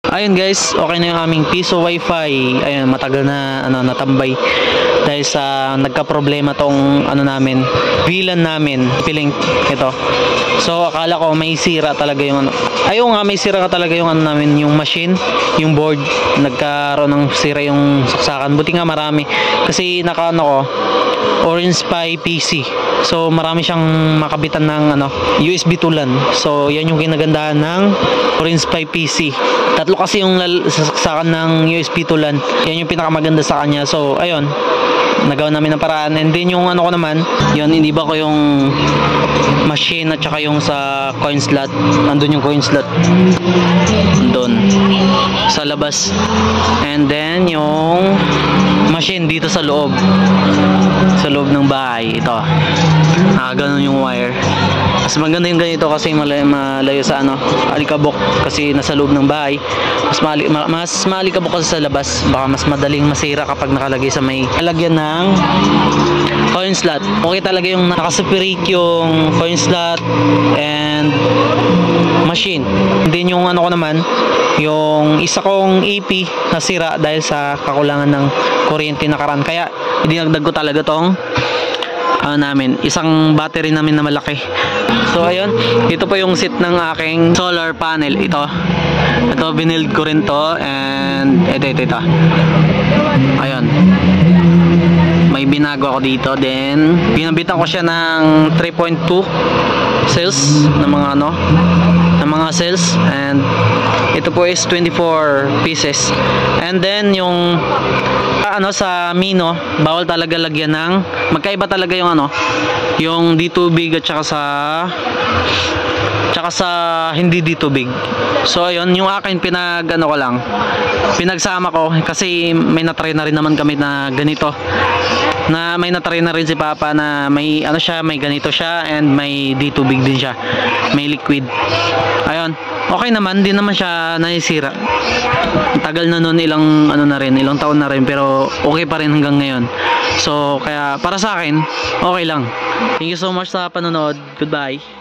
Ayun guys, okay na yung aming piso wifi. Ayun, matagal na natambay dahil sa nagka-problema tong namin, VLAN namin, P-Link ito. So akala ko may sira talaga yung ayun nga, may sira ka talaga yung namin, yung machine, yung board, nagkaroon ng sira yung saksakan. Buti nga marami kasi ko Orange Pi PC. So marami siyang makabitan ng USB tulan. So yan yung kinagandahan ng Orange Pi PC. Tatlo kasi yung sasaksakan ng USB tulan. Yan yung pinakamaganda sa kanya. So ayun, nagawa namin ng paraan. And then yung ko naman, yun, hindi ba ko yung machine at saka yung sa coin slot. Andun yung coin slot doon sa labas. And then yung machine dito sa loob ng bahay. Ito, ganun yung wire. Mas maganda yung ganito kasi malayo sa alikabok kasi nasa loob ng bahay. Mas maalikabok kasi sa labas, baka mas madaling masira kapag nakalagay sa may lalagyan ng coin slot. Okay talaga yung nakaseparate yung coin slot and machine. Then yung ko naman, yung isa kong AP nasira dahil sa kakulangan ng kuryente nakaraan, kaya dinagdag ko talaga tong namin, isang battery namin na malaki. So ayun, ito po yung set ng aking solar panel. Ito binild ko rin to, and ito ayun, may binago ako dito. Then binabitan ko siya ng 3.2 cells ng mga cells, and ito po is 24 pieces. And then yung sa Mino, bawal talaga lagyan ng, magkaiba talaga yung yung D2 big at saka sa hindi D2 big. So ayun, yung akin pinagsama ko kasi may natry na rin naman kami na ganito, na may natry na rin si Papa na may siya, may ganito siya, and may D2 big din siya, may liquid. Ayun, okay naman, din naman siya nasisira. Tagal na nun, ilang taon na rin, pero okay pa rin hanggang ngayon. So kaya para sa akin, okay lang. Thank you so much sa panonood. Goodbye.